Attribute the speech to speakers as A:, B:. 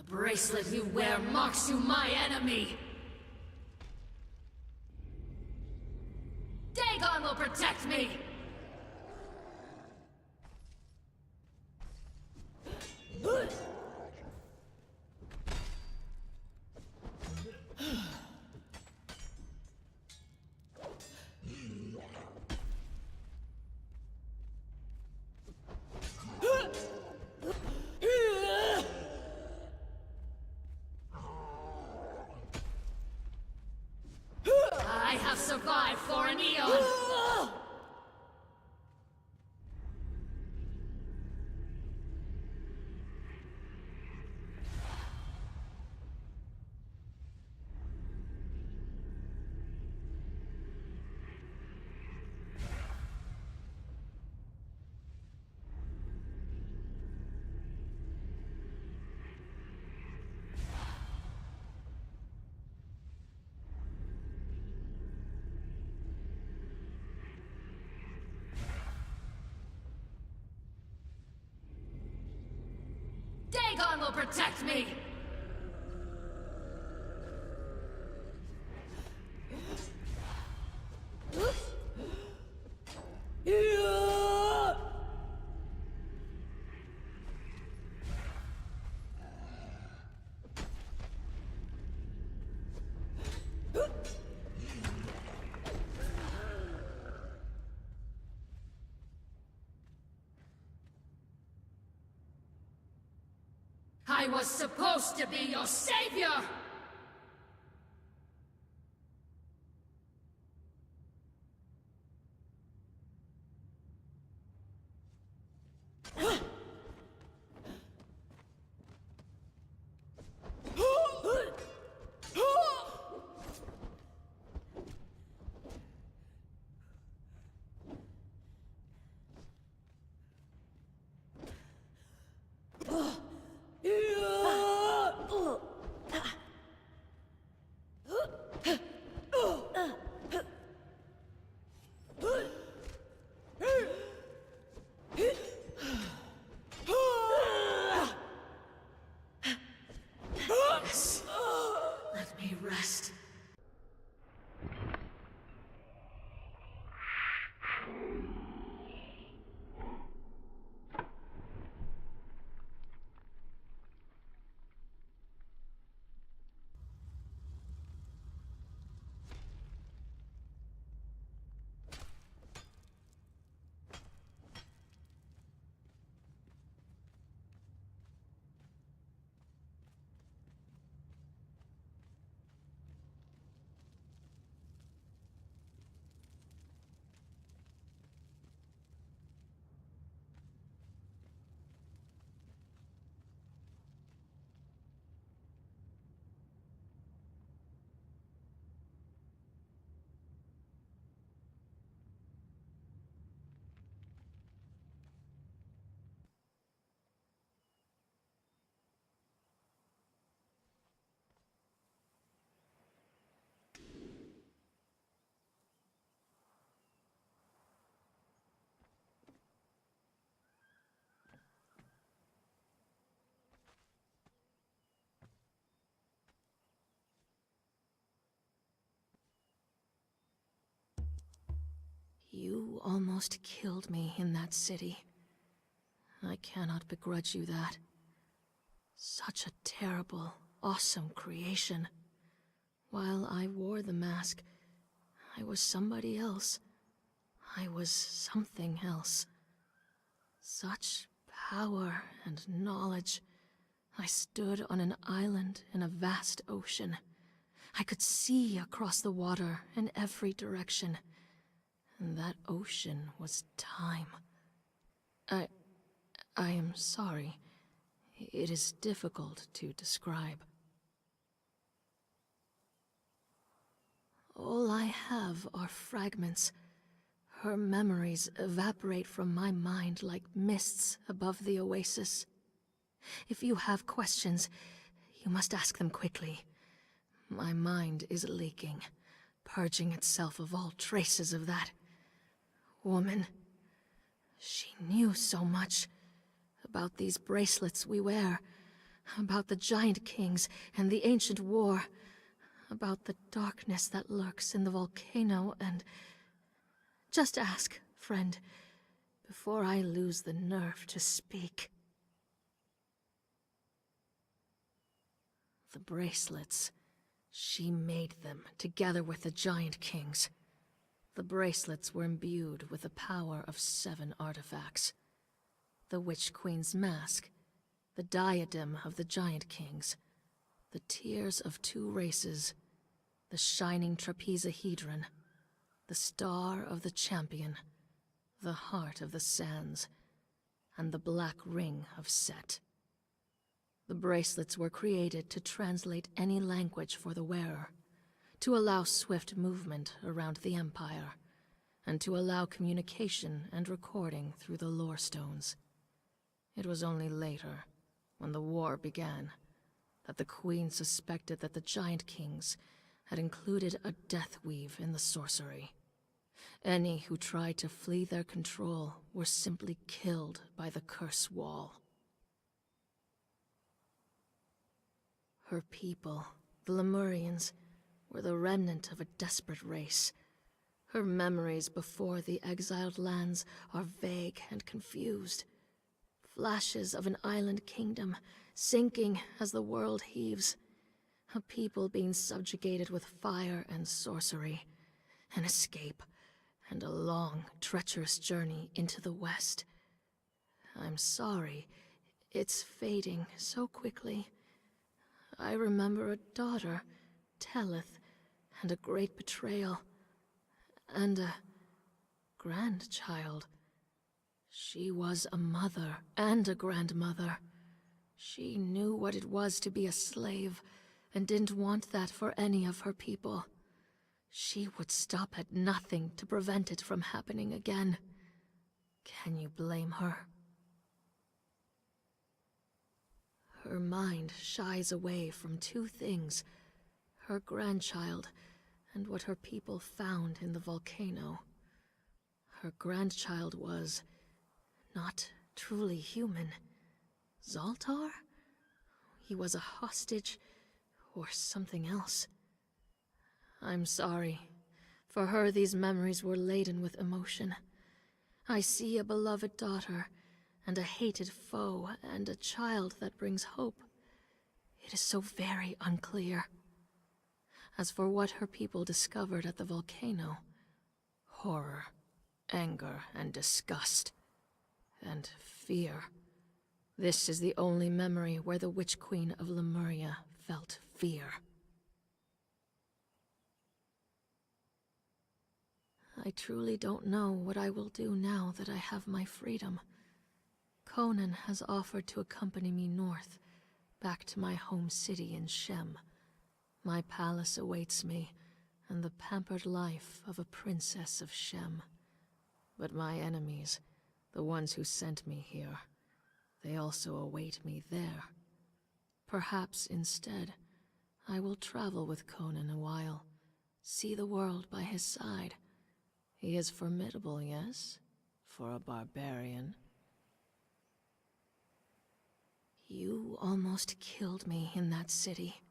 A: bracelet you wear marks you my enemy! Dagon will protect me! I have survived for an eon! Dagon will protect me! I was supposed to be your savior! Yes. Let me rest. You almost killed me in that city. I cannot begrudge you that. Such a terrible, awesome creation. While I wore the mask, I was somebody else. I was something else. Such power and knowledge. I stood on an island in a vast ocean. I could see across the water in every direction. And that ocean was time. I am sorry. It is difficult to describe. All I have are fragments. Her memories evaporate from my mind like mists above the oasis. If you have questions, you must ask them quickly. My mind is leaking, purging itself of all traces of that woman. She knew so much about these bracelets we wear. About the giant kings and the ancient war. About the darkness that lurks in the volcano and... Just ask, friend, before I lose the nerve to speak. The bracelets. She made them, together with the giant kings. The bracelets were imbued with the power of 7 artifacts. The Witch Queen's mask, the diadem of the giant kings, the tears of 2 races, the shining trapezohedron, the star of the champion, the heart of the sands, and the black ring of Set. The bracelets were created to translate any language for the wearer, to allow swift movement around the Empire, and to allow communication and recording through the lore stones. It was only later, when the war began, that the Queen suspected that the Giant Kings had included a death weave in the sorcery. Any who tried to flee their control were simply killed by the curse wall. Her people, the Lemurians, were the remnant of a desperate race. Her memories before the exiled lands are vague and confused. Flashes of an island kingdom, sinking as the world heaves. A people being subjugated with fire and sorcery. An escape, and a long, treacherous journey into the West. I'm sorry, it's fading so quickly. I remember a daughter, Tellith, and a great betrayal, and a grandchild. She was a mother and a grandmother. She knew what it was to be a slave, and didn't want that for any of her people. She would stop at nothing to prevent it from happening again. Can you blame her? Her mind shies away from 2 things: her grandchild and what her people found in the volcano. Her grandchild was not truly human. Zoltar? He was a hostage, or something else. I'm sorry. For her, these memories were laden with emotion. I see a beloved daughter, and a hated foe, and a child that brings hope. It is so very unclear. As for what her people discovered at the volcano, horror, anger, and disgust, and fear. This is the only memory where the Witch Queen of Lemuria felt fear. I truly don't know what I will do now that I have my freedom. Conan has offered to accompany me north, back to my home city in Shem. My palace awaits me, and the pampered life of a princess of Shem. But my enemies, the ones who sent me here, they also await me there. Perhaps instead, I will travel with Conan a while, see the world by his side. He is formidable, yes, for a barbarian. You almost killed me in that city.